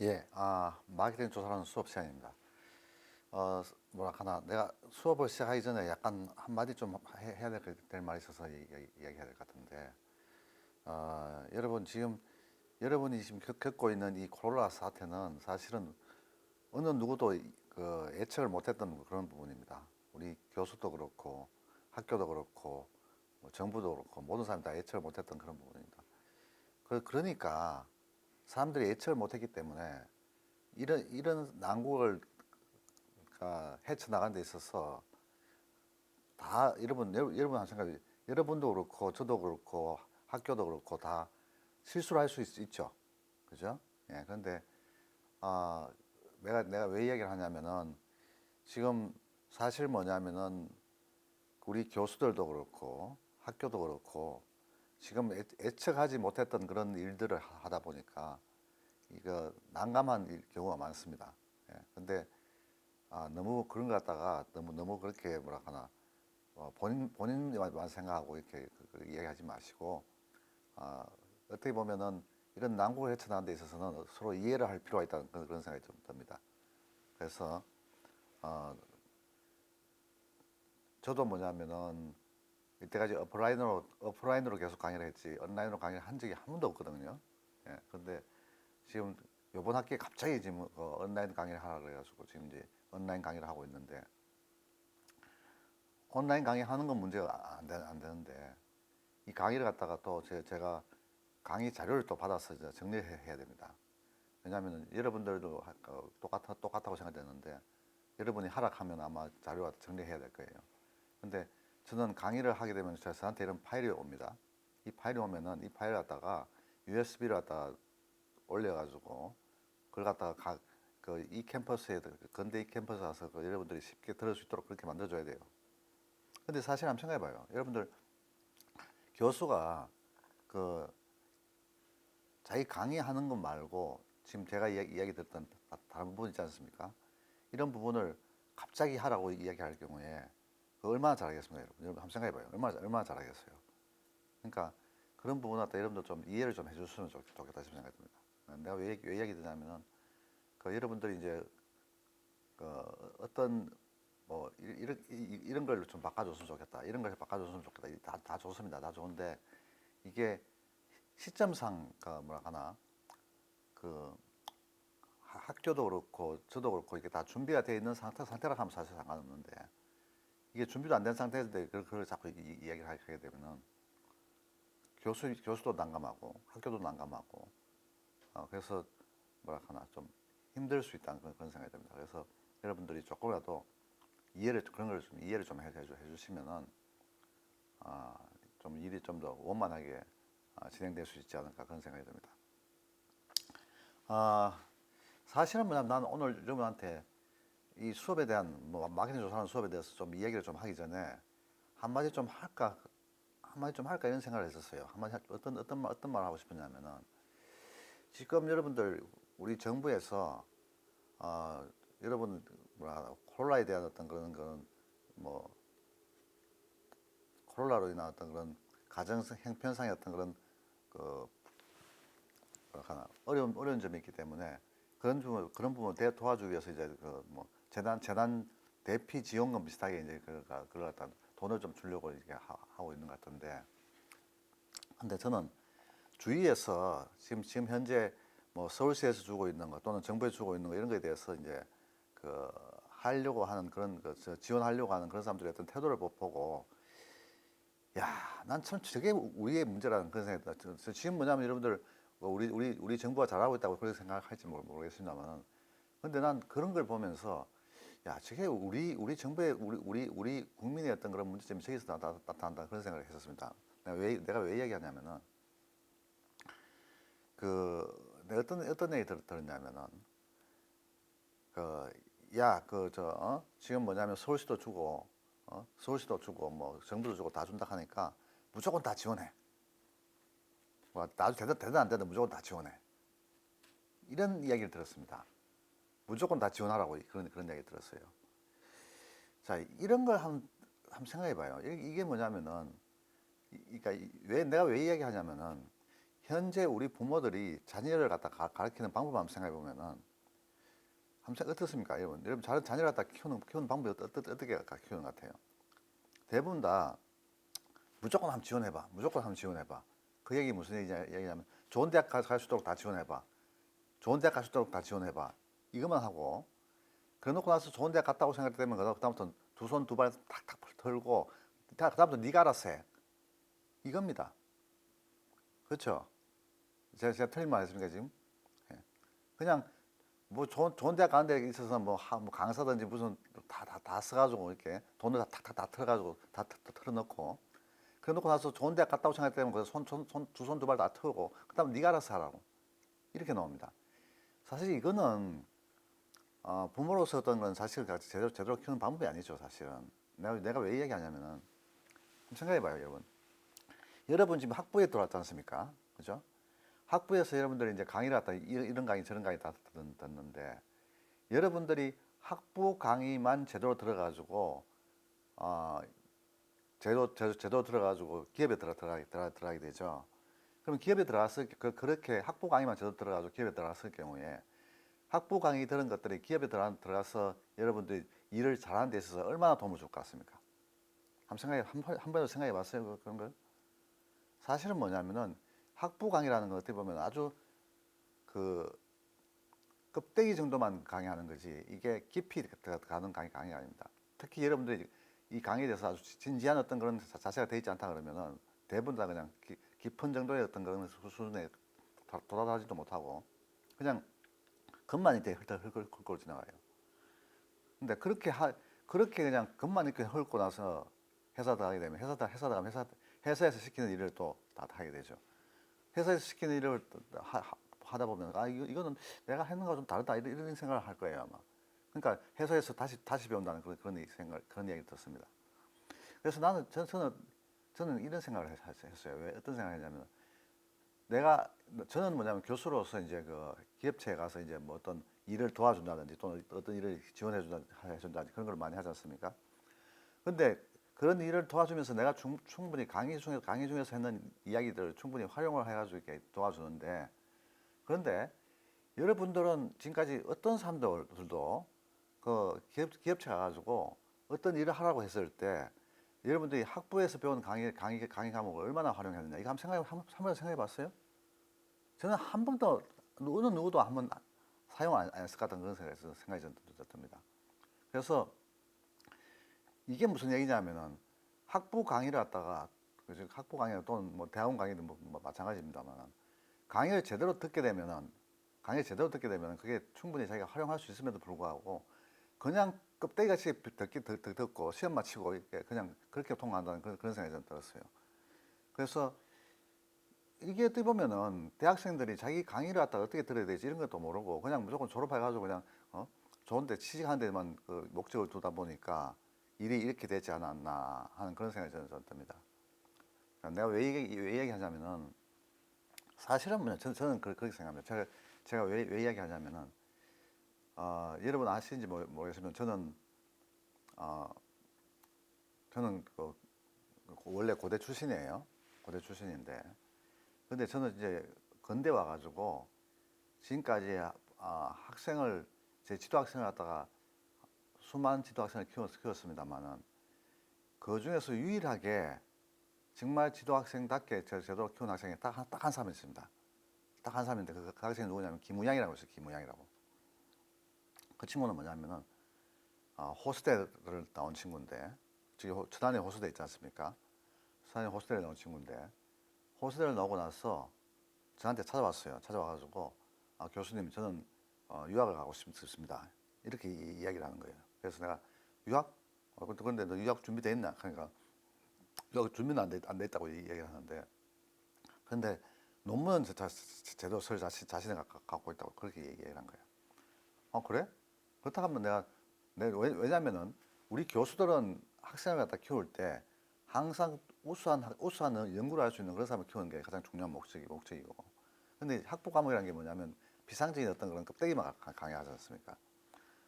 예, 마케팅 조사라는 수업 시간입니다. 뭐라 하나, 내가 수업을 시작하기 전에 약간 한마디 좀 해야 될 말이 있어서 이야기해야 될 것 같은데, 여러분이 지금 겪고 있는 이 코로나 사태는 사실은 어느 누구도 그 예측을 못했던 그런 부분입니다. 우리 교수도 그렇고, 학교도 그렇고, 뭐 정부도 그렇고, 모든 사람이 다 예측을 못했던 그런 부분입니다. 그러니까 사람들이 예측을 못했기 때문에 이런 난국을 헤쳐나가는 데 있어서 다 여러분 한 생각이 여러분도 그렇고 저도 그렇고 학교도 그렇고 다 실수를 할 수 있죠. 그죠? 예. 그런데 아 내가 왜 이야기를 하냐면은 지금 사실 뭐냐면은 우리 교수들도 그렇고 학교도 그렇고 지금 예측하지 못했던 그런 일들을 하다 보니까 이거 난감한 경우가 많습니다. 예. 근데 너무 그런 것 같다가 너무 그렇게 뭐라 하나 본인만 생각하고 이렇게 이야기하지 마시고 어떻게 보면은 이런 난국을 헤쳐나가는 데 있어서는 서로 이해를 할 필요가 있다는 그런 생각이 좀 듭니다. 그래서 어, 저도 뭐냐면은 이때까지 오프라인으로 계속 강의를 했지 온라인으로 강의를 한 적이 한 번도 없거든요. 예, 그런데 지금 요번 학기에 갑자기 지금 온라인 강의를 하라 그래가지고 지금 이제 온라인 강의를 하고 있는데 온라인 강의하는 건 문제가 안 되는데 이 강의를 갖다가 또 제가 강의 자료를 또 받아서 이제 정리해야 됩니다. 왜냐하면 여러분들도 똑같다고 생각되는데 여러분이 하락하면 아마 자료가 정리해야 될 거예요. 근데 저는 강의를 하게 되면 저한테 이런 파일이 옵니다. 이 파일이 오면은 이 파일을 갖다가 USB를 갖다가 올려가지고 그걸 갖다가 이 캠퍼스에 건대 이 캠퍼스 가서 여러분들이 쉽게 들을 수 있도록 그렇게 만들어줘야 돼요. 근데 사실 한번 생각해봐요. 여러분들 교수가 그 자기 강의하는 것 말고 지금 제가 이야기 들었던 다른 부분 있지 않습니까? 이런 부분을 갑자기 하라고 이야기할 경우에 얼마나 잘하겠습니까, 여러분? 한번 생각해봐요. 얼마나 잘하겠어요. 그러니까 그런 부분 갖다 여러분들 좀 이해를 좀 해줬으면 좋겠다 싶은 생각이 듭니다. 내가 왜 이야기 드냐면은 여러분들이 이제 그 어떤 뭐 이런 걸 좀 바꿔줬으면 좋겠다. 이런 걸 바꿔줬으면 좋겠다. 다 좋습니다. 다 좋은데 이게 시점상 뭐라 하나 그 학교도 그렇고 저도 그렇고 이게 다 준비가 되어 있는 상태라 하면 사실 상관없는데 이게 준비도 안 된 상태인데 그걸 자꾸 이야기를 하게 되면은 교수도 난감하고 학교도 난감하고 그래서 뭐라 하나 좀 힘들 수 있다는 그런 생각이 듭니다. 그래서 여러분들이 조금이라도 그런 걸 좀 이해를 좀 해주시면은 좀 일이 좀 더 원만하게 진행될 수 있지 않을까 그런 생각이 듭니다. 아, 사실은 뭐냐면 나는 오늘 여러분한테 이 수업에 대한 뭐 마케팅 조사하는 수업에 대해서 좀 이야기를 좀 하기 전에 한마디 좀 할까 이런 생각을 했었어요. 한마디 어떤 말 하고 싶었냐면은 지금 여러분들 우리 정부에서 여러분 뭐라 콜라에 대한 어떤 그런 뭐 콜라로 인한 어떤 그런 가정 형편상의 어떤 그런 그 뭐랄까나 어려운 점이 있기 때문에 그런 부분 도와주기 위해서 이제 그 뭐 재난 대피 지원금 비슷하게 이제 그걸 갖다 돈을 좀 주려고 이렇게 하고 있는 것 같은데 근데 저는 주위에서 지금 현재 뭐 서울시에서 주고 있는 거 또는 정부에서 주고 있는 거 이런 거에 대해서 이제 그 하려고 하는 그런 지원하려고 하는 그런 사람들의 어떤 태도를 보고 야, 난 참 저게 우리의 문제라는 그런 생각이 듭니다. 지금 뭐냐면 여러분들 뭐 우리 정부가 잘하고 있다고 그렇게 생각할지 모르겠습니다만 근데 난 그런 걸 보면서 야, 저게 우리 정부의 우리 국민의 어떤 그런 문제점이 저기서 나타난다 그런 생각을 했었습니다. 내가 왜 이야기하냐면은 내가 어떤 얘기 들었냐면은 지금 뭐냐면 서울시도 주고 뭐 정부도 주고 다 준다 하니까 무조건 다 지원해. 뭐 나도 되든 안 되든 무조건 다 지원해. 이런 이야기를 들었습니다. 무조건 다 지원하라고 그런 이야기 들었어요. 자, 이런 걸 한번 생각해 봐요. 이게 뭐냐면은 그러니까 내가 왜 이야기하냐면은 현재 우리 부모들이 자녀를 갖다 가르치는 방법 한번 생각해 보면은 어떻습니까, 여러분? 여러분 자녀를 갖다 키우는 방법이 어떻게 키우는 것 같아요? 대부분 다 무조건 한번 지원해봐, 무조건 한번 지원해봐. 그 얘기 무슨 얘기냐면 좋은 대학 갈 수 있도록 다 지원해봐, 좋은 대학 갈 수 있도록 다 지원해봐. 이것만 하고 그래놓고 나서 좋은 대학 갔다고 생각되면 그다음부터 두 손 두 발 탁탁 털고 그다음부터 네가 알아서 해. 이겁니다. 그렇죠? 제가 틀린 말 했습니까 지금? 예. 그냥 뭐 좋은 대학 가는 데 있어서 뭐 강사든지 무슨 다 써가지고 이렇게 돈을 탁탁 다 털어가지고 다 털어넣고 그래놓고 나서 좋은 대학 갔다고 생각되면 두 손 두 발 다 털고 그다음 네가 알아서 하라고 이렇게 나옵니다. 사실 이거는 부모로서 어떤 건 사실 제대로 키우는 방법이 아니죠. 사실은 내가 왜 이야기하냐면은 생각해봐요, 여러분. 여러분 지금 학부에 들어왔지 않습니까? 그죠? 학부에서 여러분들이 이제 강의를 갖다 이런 강의 저런 강의 다 듣는데 여러분들이 학부 강의만 제대로 들어가지고 제대로 들어가지고 기업에 들어가게 되죠. 그럼 기업에 들어갔을 그렇게 학부 강의만 제대로 들어가지고 기업에 들어갔을 경우에 학부 강의 들은 것들이 기업에 들어가서 여러분들이 일을 잘하는 데 있어서 얼마나 도움을 줄 것 같습니까? 한 번도 생각해 봤어요? 그런 걸? 사실은 뭐냐면은 학부 강의라는 건 어떻게 보면 아주 그 껍데기 정도만 강의하는 거지 이게 깊이 가는 강의가 아닙니다. 특히 여러분들이 이 강의에 대해서 아주 진지한 어떤 그런 자세가 되어 있지 않다 그러면은 대부분 다 그냥 깊은 정도의 어떤 그런 수준에 도달하지도 못하고 그냥 겉만 이렇게 훑고 지나가요. 근데 그렇게 그냥 겉만 이렇게 훑고 나서 회사 들어가게 되면 회사가면 회사에서 시키는 일을 또 다 하게 되죠. 회사에서 시키는 일을 하다 보면 이거는 내가 하는 거좀 다르다 이런 생각을 할 거예요 아마. 그러니까 회사에서 다시 배운다는 그런 얘기 듣습니다. 그래서 저는 이런 생각을 했어요. 왜 어떤 생각을 했냐면 저는 뭐냐면 교수로서 이제 그 기업체에 가서 이제 뭐 어떤 일을 도와준다든지 또는 어떤 일을 지원해준다든지 그런 걸 많이 하지 않습니까? 근데 그런 일을 도와주면서 내가 충분히 강의 중에서 했는 이야기들을 충분히 활용을 해가지고 이렇게 도와주는데 그런데 여러분들은 지금까지 어떤 사람들도 그 기업체 가가지고 어떤 일을 하라고 했을 때 여러분들이 학부에서 배운 강의 과목을 얼마나 활용했느냐 이거 한번 생각해 봤어요? 저는 한 번도 어느 누구도 한번 사용 안 했을 것 같은 그런 생각이 듭니다. 그래서 이게 무슨 얘기냐면은 학부 강의를 갖다가 학부 강의 또는 뭐 대학원 강의도 뭐 마찬가지입니다만 강의 제대로 듣게 되면 그게 충분히 자기가 활용할 수 있음에도 불구하고 그냥 껍데기같이 듣고 시험 마치고 그냥 그렇게 통과한다는 그런 생각이 좀 들었어요. 그래서 이게 어떻게 보면은 대학생들이 자기 강의를 갖다가 어떻게 들어야 되지 이런 것도 모르고 그냥 무조건 졸업해가지고 그냥 좋은데 취직하는 데만 그 목적을 두다 보니까 일이 이렇게 되지 않았나 하는 그런 생각이 저는 듭니다. 내가 왜 얘기하냐면은 사실은 뭐냐 저는 그렇게 생각합니다. 제가 왜 이야기하냐면은 여러분 아시는지 모르겠지만 어, 저는 원래 고대 출신이에요. 고대 출신인데 근데 저는 이제 건대 와가지고 지금까지 제 지도학생을 갖다가 수많은 지도학생을 키웠습니다만은 그 중에서 유일하게 정말 지도학생답게 제대로 키운 학생이 딱 한 사람이 있습니다. 딱 한 사람인데 그 학생이 누구냐면 김우양이라고 있어요. 김우양이라고. 그 친구는 뭐냐면은 호스대를 나온 친구인데 저기 천안에 호스대 있지 않습니까? 천안에 호스대를 나온 친구인데 호스대를 나오고 나서 저한테 찾아와가지고 교수님 저는 유학을 가고 싶습니다. 이렇게 이야기를 하는 거예요. 그래서 내가 유학? 근데 너 유학 준비돼 있나? 그러니까 유학 준비는 안 돼 있다고 이야기를 하는데 근데 논문은 제대로 쓸 자신을 갖고 있다고 그렇게 얘기를 한 거예요. 그래? 그렇다 하면 왜냐면은 우리 교수들은 학생을 갖다 키울 때 항상 우수한 연구를 할 수 있는 그런 사람을 키우는 게 가장 중요한 목적이고. 근데 학부 과목이라는 게 뭐냐면 비상적인 어떤 그런 껍데기만 강의하지 않습니까?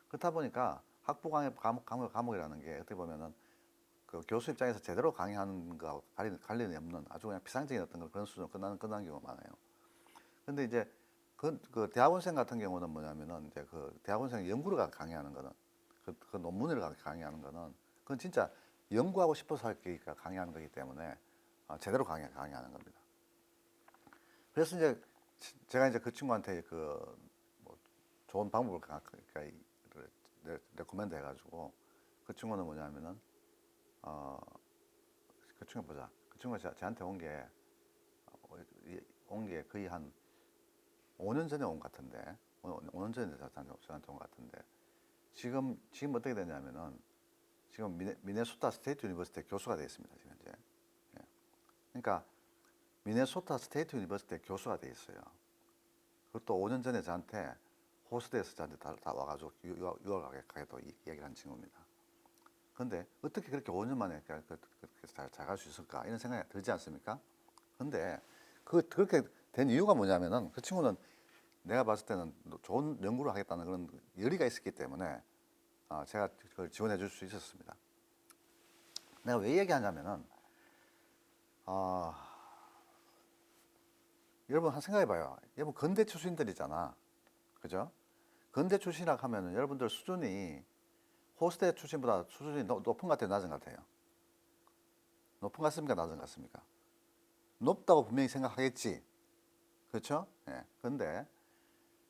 그렇다 보니까 학부 과목이라는 게 어떻게 보면은 그 교수 입장에서 제대로 강의하는 거하고 관련이 없는 아주 그냥 비상적인 어떤 그런 수준으로 끝나는 경우가 많아요. 근데 이제 그 대학원생 같은 경우는 뭐냐면은 이제 그 대학원생 연구를 강의하는 거는 그 논문을 강의하는 거는 그건 진짜 연구하고 싶어서 할게니까 강의하는 거기 때문에 제대로 강의하는 겁니다. 그래서 이제 제가 이제 그 친구한테 그뭐 좋은 방법을 그러니까 레코멘드 해가지고 그 친구는 뭐냐면은 그 친구 보자. 그 친구가 저한테 온 게 거의 한 5년 전에 온 것 같은데 5년 전에 저한테 온 것 같은데 지금 어떻게 되냐면은 지금 미네소타 스테이트 유니버시티 교수가 되어 있습니다. 지금 현재. 예. 그러니까 미네소타 스테이트 유니버시티 교수가 되어 있어요. 그것도 5년 전에 저한테 호스트에서 저한테 다 와가지고 유학 가게도 얘기를 한 친구입니다. 그런데 어떻게 그렇게 5년 만에 그렇게 잘 갈 수 있을까 이런 생각이 들지 않습니까? 근데 그렇게 된 이유가 뭐냐면은 그 친구는 내가 봤을 때는 좋은 연구를 하겠다는 그런 열의가 있었기 때문에 제가 그걸 지원해 줄 수 있었습니다. 내가 왜 얘기하냐면은 여러분 한 생각해 봐요. 여러분 건대 출신들이잖아. 그죠? 건대 출신이라 하면은 여러분들 수준이 호스대 출신보다 수준이 높은 것 같아요, 낮은 것 같아요? 높은 것 같습니까, 낮은 것 같습니까? 높다고 분명히 생각하겠지. 그렇죠? 예.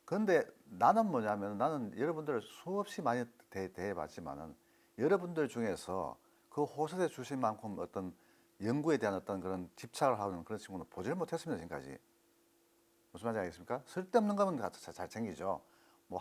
근데 나는 뭐냐면 나는 여러분들을 수없이 많이 대해봤지만은 여러분들 중에서 그 호스대 출신만큼 어떤 연구에 대한 어떤 그런 집착을 하는 그런 친구는 보지를 못했습니다, 지금까지. 무슨 말인지 알겠습니까? 쓸데없는 거면 잘 챙기죠. 뭐